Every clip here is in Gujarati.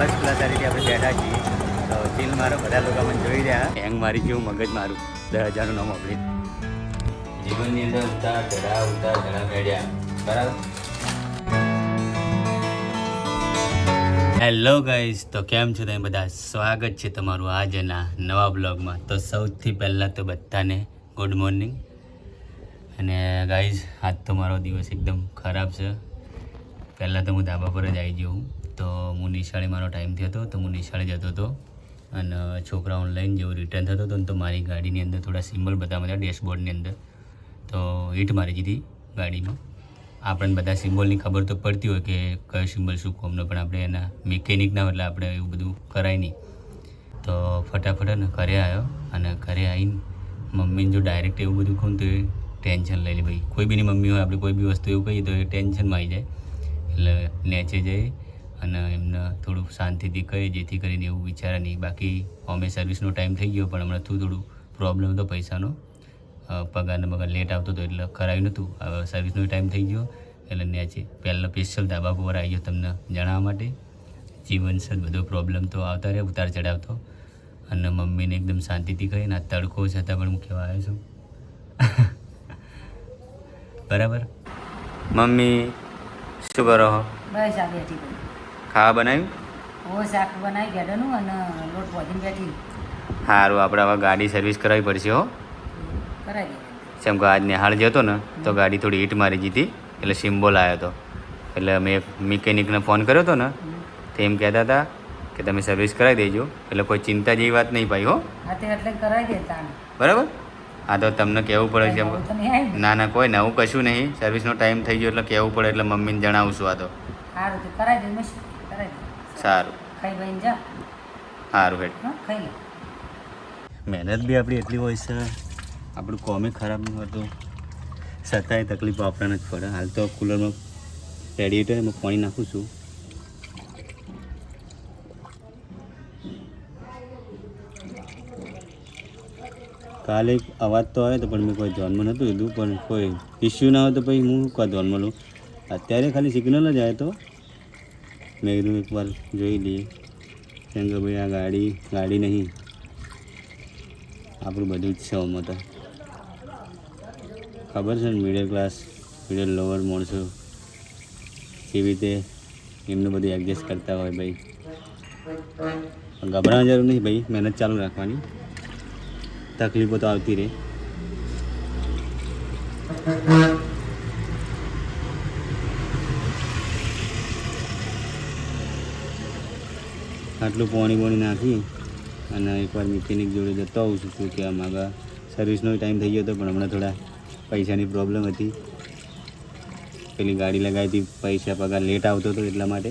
ફર્સ્ટ ક્લાસ આ રીતે આપણે બેઠા છીએ. તો ચીલ મારો બધા લોકો મને જોઈ રહ્યા. હેંગ મારી જેવું મગજ મારું 10,000નું નામ આપણે જીવનની અંદર ઉતાર ચઢાવ મેળ્યા. બરાબર. હેલો ગાઈઝ, તો કેમ છો તમે બધા? સ્વાગત છે તમારું આજના નવા બ્લોગમાં. તો સૌથી પહેલાં તો બધાને ગુડ મોર્નિંગ. અને ગાઈઝ, આજ તો મારો દિવસ એકદમ ખરાબ છે. પહેલાં તો હું ધાબા પર જ આવી ગયો હું. તો હું નિશાળે મારો ટાઈમ થયો હતો, તો હું નિશાળે જતો હતો અને છોકરાઓને લઈને જેવું રિટર્ન થતો હતો ને તો મારી ગાડીની અંદર થોડા સિમ્બલ બતાવ્યા હતા ડેશબોર્ડની અંદર. તો હીટ મારી દીધી ગાડીમાં. આપણને બધા સિમ્બોલની ખબર તો પડતી હોય કે કયો સિમ્બોલ શું કોમનો, પણ આપણે એના મિકેનિકના એટલે આપણે એવું બધું કરાય નહીં. તો ફટાફટ ને ઘરે આવ્યો અને ઘરે આવીને મમ્મીને જો ડાયરેક્ટ એવું બધું કહું તો એ ટેન્શન લઈ લે. ભાઈ કોઈ બીની મમ્મી હોય, આપણે કોઈ બી વસ્તુ એવું કહીએ તો એ ટેન્શનમાં આવી જાય. એટલે નેચે જઈ અને એમને થોડું શાંતિથી કહે જેથી કરીને એવું વિચારે નહીં. બાકી અમે સર્વિસનો ટાઈમ થઈ ગયો પણ હમણાં થોડું પ્રોબ્લેમ હતો પૈસાનો. પગારને લેટ આવતો હતો એટલે કરાવ્યું નહોતું. હવે સર્વિસનો ટાઈમ થઈ ગયો એટલે નેચે પહેલાં સ્પેશિયલ ધાબા પર આવી ગયો તમને જણાવવા માટે. જીવન છે બધો પ્રોબ્લેમ તો આવતા રહે, ઉતાર ચઢાવતો. અને મમ્મીને એકદમ શાંતિથી કહીને આ તડકો છતાં પણ હું કહેવા આવ્યો છું. બરાબર. મમ્મી શું કરો હો? બસ આ બેઠી ગઈ. ખાવા બનાવ્યું? ઓ શાક બનાવી ગેડાનું અને લોટ બોધીને બેઠી. સારું, આપણે હવે ગાડી સર્વિસ કરાવવી પડશે હો. કરાવી દે. જેમ કે આજ નિહાળ જતો ને તો ગાડી થોડી હીટ મારી જીતી એટલે સિમ્બોલ આવ્યો હતો. એટલે મેં એક મિકેનિકને ફોન કર્યો હતો ને તો એમ કહેતા હતા કે તમે સર્વિસ કરાવી દેજો. એટલે કોઈ ચિંતા જેવી વાત નહીં ભાઈ હો. હા તે એટલે કરાવી દે તાણે. બરાબર. હા તો તમને કહેવું પડે છે. નવું તો નહીં આવ્યું. ના ના કોઈ નવું કશું નહીં. સર્વિસનો ટાઈમ થઈ ગયો એટલે કહેવું પડે એટલે મમ્મીને જણાવું છું. આ તો સારું તો કરાવી દે. મસ્ત કરાવી દે. સારું. ખાઈ બહીને જા. સારું હેડ. હા ખાઈ લે. મહેનત બી આપણી એટલી હોય છે, આપણું કોમે ખરાબ નહીં હોતું, છતાંય તકલીફો આપણને જ પડે. હાલ તો કુલરમાં રેડિએટર એમાં પાણી નાખું છું. કાલે એક અવાજ તો આવ્યો હતો પણ મેં કોઈ ધ્યાનમાં નહોતું લીધું. પણ કોઈ ઇસ્યુ ના હોય તો પછી હું કોઈ ધ્યાનમાં લઉં. અત્યારે ખાલી સિગ્નલ જ આવ્યો હતો. મેં કીધું એકવાર જોઈ લઈએ. કેમ કે ભાઈ આ ગાડી નહીં, આપણું બધું જ છે. આમાં તો ખબર છે ને, મિડલ ક્લાસ મિડલ લોઅર માણસો કેવી રીતે એમનું બધું એડજસ્ટ કરતા હોય. ભાઈ ગભરાવાની જરૂર નહીં ભાઈ, મહેનત ચાલુ રાખવાની. તકલીફો તો આવતી રહે. આટલું પાણી નાખી અને એકવાર મિકેનિક જોડે જતો આવું છું. શું કહેવા માગા, સર્વિસનો ટાઈમ થઈ ગયો હતો પણ હમણાં થોડા પૈસાની પ્રોબ્લેમ હતી. પેલી ગાડી લગાવી હતી, પૈસા પગાર લેટ આવતો હતો એટલા માટે.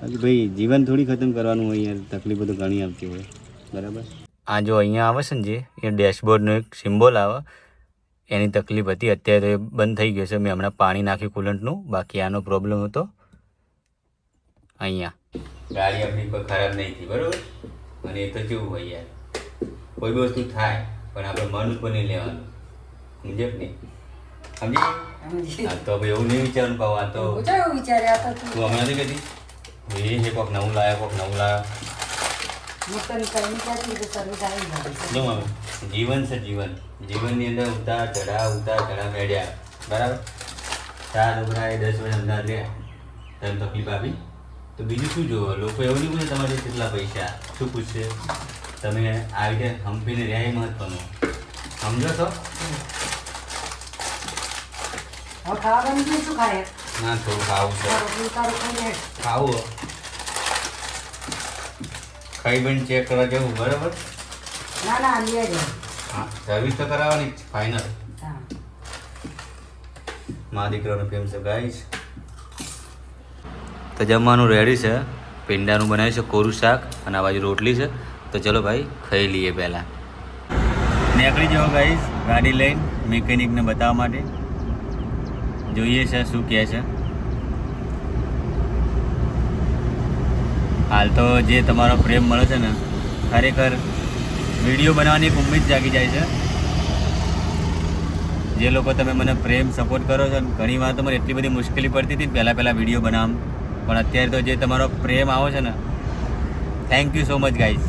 બાકી ભાઈ જીવન થોડી ખતમ કરવાનું હોય યાર, તકલીફો તો ઘણી આવતી હોય. બરાબર. આ જો અહીંયા આવે છે ને જે એ ડેશબોર્ડનો એક સિમ્બોલ આવે એની તકલીફ હતી. અત્યારે તો એ બંધ થઈ ગયો છે. મેં હમણાં પાણી નાખ્યું કુલન્ટનું. બાકી આનો પ્રોબ્લેમ હતો અહીંયા. ગાડી આપણી કોઈ ખરાબ નહીં થઈ. બરાબર. અને એ તો કેવું હોય યાર, કોઈ બી વસ્તુ થાય પણ આપણે મન ઉપર નહીં લેવાનું. સમજે કે નહીં? સમજી? હા તો ભાઈ એવું નહીં વિચારવાનું પાવ. આ તો વિચાર્યા તો તું હમણાં નથી કહેતી એ કોક નવું લાવ્યો. જો મામા, જીવન છે જીવન. જીવનની અંદર ઉતાર ચઢાવ મેળ્યા. બરાબર. 4 છોકરાએ 10 વર્ષ અમદાવાદ રહ્યા, તને તકલીફ આપી તો બીજું શું જોવો? લોકો એવું નહીં પૂછે તમારે કેટલા પૈસા, શું પૂછશે? તમે આવી રીતે હંપીને રહ્યા એ મહત્વનું. સમજો છો? ખાવાનું શું ખાય? ના થોડું ખાવું છે. ખાવું ખાઈ બન ચેક કરવા જવું. બરાબર. ના લે જ. હા સર્વિસ તો કરાવવાની જ ફાઇનલ. હા મારા દીકરાનો પ્રેમ છે ગાઈસ. તો જમવાનું રેડી છે. પીંડાનું બનાવ્યું છે કોરું શાક અને આ બાજુ રોટલી છે. તો ચલો ભાઈ ખાઈ લઈએ. પહેલાં નીકળી જાઓ ગાઈસ ગાડી લઈને મિકેનિકને બતાવવા માટે. જોઈએ છે શું કહે છે. હાલ તો જે તમારો પ્રેમ મળે છે ને, ખરેખર વિડીયો બનાવવાની એક ઉમ્મીદ જાગી જાય છે. જે લોકો તમે મને પ્રેમ સપોર્ટ કરો છો. ઘણી વાર તો મને એટલી બધી મુશ્કેલી પડતી હતી પહેલાં વિડીયો બનાવવામાં પણ અત્યારે તો જે તમારો પ્રેમ આવો છે ને, thank you so much guys.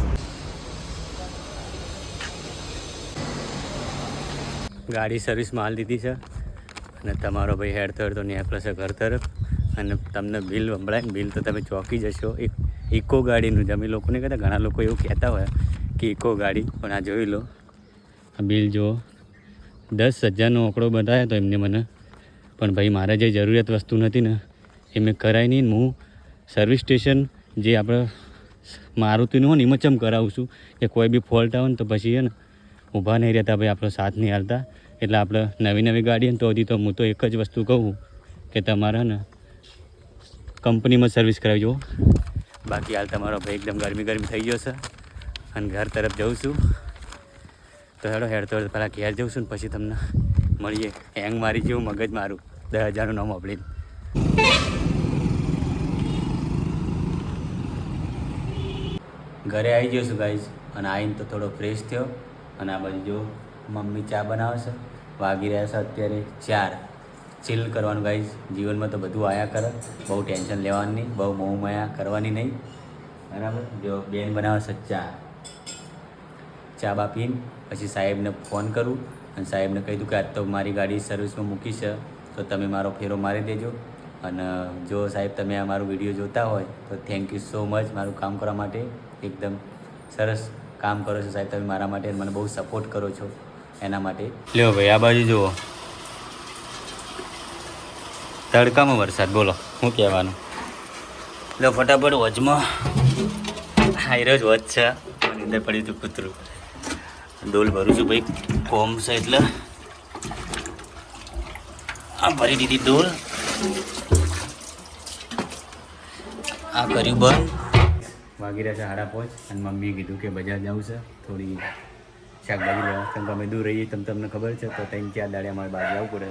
ગાડી સર્વિસમાં હાલ દીધી છે અને તમારો ભાઈ હેડતો હેડતો નીકળે છે ઘર તરફ. અને તમને બિલ સંભળાય, બિલ તો તમે ચોંકી જશો. એક ઇકો ગાડીનું જમી લોકોને કહેતા, ઘણા લોકો એવું કહેતા હોય કે ઇકો ગાડી, પણ આ જોઈ લો આ બિલ જુઓ. 10,000નો આંકડો બતાવ્યો તો એમને મને, પણ ભાઈ મારે જે જરૂરિયાત વસ્તુ નથી ને એ મેં કરાવી નહીં. હું સર્વિસ સ્ટેશન જે આપણે મારુતિનું હોય ને એમાં ચમ કરાવું છું કે કોઈ બી ફોલ્ટ આવે ને તો પછી ને ઊભા નહીં રહેતા ભાઈ, આપણો સાથ નહીં હાલતા. એટલે આપણે નવી ગાડી ને તો હજી તો હું તો એક જ વસ્તુ કહું કે તમારે ને કંપનીમાં સર્વિસ કરાવી જુઓ. બાકી હાલ તમારો ભાઈ એકદમ ગરમી થઈ ગયો છે અને ઘર તરફ જઉં છું. તો હેડતો પહેલાં ઘેર જઉં છું ને પછી તમને મળીએ. હેંગ મારી જેવું મગજ મારું 10,000નું નામ આપીને. ઘરે આવી ગયો છું ગાઈઝ, અને આવીને તો થોડો ફ્રેશ થયો. અને આ બાજુ જો મમ્મી ચા બનાવે છે. વાગી રહ્યા છે અત્યારે 4. ચિલ કરવાનું ગાઈઝ. જીવનમાં તો બધું આયા કરે, બહુ ટેન્શન લેવાનું નહીં, બહુ મોહ માયા કરવાની નહીં, બરાબર. જો બેન બનાવે છે ચા બા પીને પછી સાહેબને ફોન કરું અને સાહેબને કહી દઉં કે આજ તો મારી ગાડી સર્વિસમાં મૂકી છે, તો તમે મારો ફેરો મારી દેજો. અને જો સાહેબ તમે આ મારો વિડીયો જોતા હોય તો થેન્ક યુ સો મચ મારું કામ કરવા માટે. એકદમ સરસ કામ કરો છો સાહેબ તમે મારા માટે, મને બહુ સપોર્ટ કરો છો એના માટે. લ્યો ભાઈ આ બાજુ જુઓ, તડકામાં વરસાદ, બોલો શું કહેવાનું. લો ફટાફટ વચમાં હાઈરો જ વચ છે, અંદર પડ્યું હતું કૂતરું. ડોલ ભરું છું ભાઈ, કોમ છે એટલે આ ભરી દીધી ડોલ. આ કર્યું બંધ. વાગી રહ્યા છે 5:30 અને મમ્મીએ કીધું કે બજાર જવું છે થોડી શાકભાજી લેવા, કેમ કે અમે દૂર રહીએ તમને ખબર છે, તો 3-4 દાડે અમારે બહાર જવું પડે.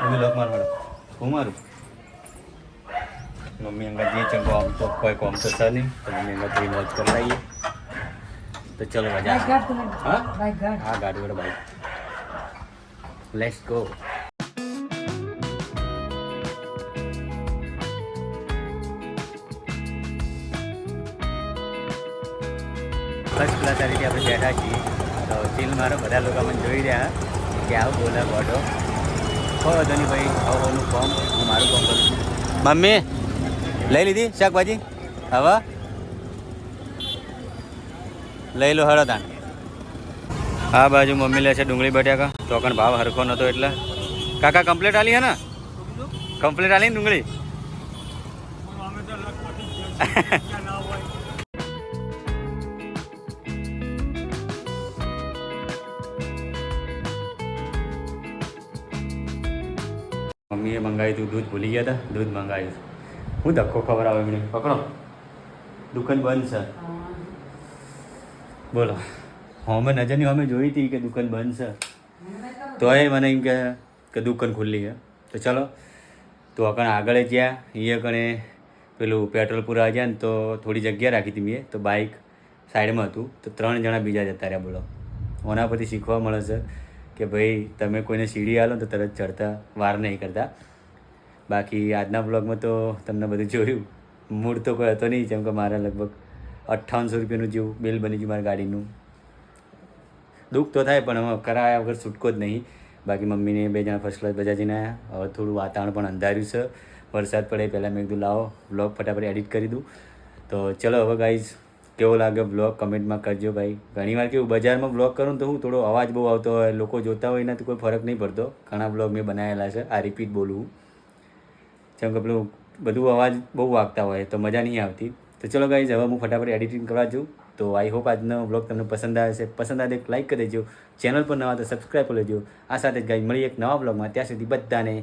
મમ્મી લોક મારો હું મારું મમ્મી અંગા જે ચંગો આમ તો કોઈ કોમ તો છે નહીં, તો મમ્મી અંગા થોડી મોજ કરી લઈએ. તો ચલો મજા. હા ગાડી વડે bike. Let's go. First class આ રીતે આપણે બેઠા છીએ. તો ચીલ મારો બધા લોકો મને જોઈ રહ્યા કે આવું બોલા ગોડો કોઈ હતો નહીં ભાઈ. આવું ફોર્મ હું મારું ફોર્મ કરું છું. મમ્મી લઈ લીધી શાકભાજી? હવે લઈ લો હળો તાણ. આ બાજુ મમ્મી લે છે ડુંગળી બટાકા, તો કણ ભાવ હરખો નહોતો એટલે. કાકા કમ્પ્લીટ આલી હે ને? કમ્પ્લીટ આલી ને ડુંગળી? મમ્મીએ મંગાવ્યું હતું દૂધ, ભૂલી ગયા હતા, દૂધ મંગાવ્યું. હું ધક્કો ખબર આવે એમને. પકડો, દુકાન બંધ છે. બોલો, અમે નજરની અમે જોઈ હતી કે દુકાન બંધ છે, તો એ મને એમ કે દુકાન ખુલ્લી છે. તો ચલો, તો અકણ આગળ જ્યાં એ કણે પેલું પેટ્રોલ પૂરા ગયા ને તો થોડી જગ્યા રાખી હતી મેં, તો બાઇક સાઈડમાં હતું, તો 3 જણા બીજા જતા રહ્યા. બોલો, ઓના પરથી શીખવા મળે છે કે ભાઈ તમે કોઈને સીડી આલો તો તરત ચડતા વાર નહીં કરતા. બાકી આજના બ્લોગમાં તો તમને બધું જોયું. મૂડ તો કોઈ હતો નહીં, જેમ કે મારે લગભગ 5800 રૂપિયાનું જેવું બિલ બની ગયું મારી ગાડીનું. દુઃખ તો થાય પણ હવે કરાયા વગર છૂટકો જ નહીં. બાકી મમ્મીને 2 જણા ફર્સ્ટ ક્લાસ બજાર જઈને આવ્યા. હવે થોડું વાતાવરણ પણ અંધાર્યું છે, વરસાદ પડે પહેલાં મેં કીધું લાવો બ્લોગ ફટાફટ એડિટ કરી દઉં. તો ચલો હવે ગાઈઝ કેવો લાગે બ્લોગ કમેન્ટમાં કરજો ભાઈ. ઘણીવાર કેવું બજારમાં બ્લોગ કરું તો હું થોડો અવાજ બહુ આવતો હોય, લોકો જોતા હોય એનાથી કોઈ ફરક નહીં પડતો. ઘણા બ્લોગ મેં બનાવેલા છે, આ રિપીટ બોલું જેમ કે પેલું બધું અવાજ બહુ વાગતા હોય તો મજા નહીં આવતી. તો ચલો ગાઈઝ હવે હું ફટાફટ એડિટિંગ કરવા જાઉં. તો આઈ હોપ આજનો બ્લોગ તમને પસંદ આવે છે. પસંદ આવે એક લાઈક કરી દેજો, ચેનલ પર નવા તો સબસ્ક્રાઈબ કરી લેજો. આ સાથે જ ગાઈઝ મળીએ એક નવા બ્લોગમાં. ત્યાં સુધી બધાને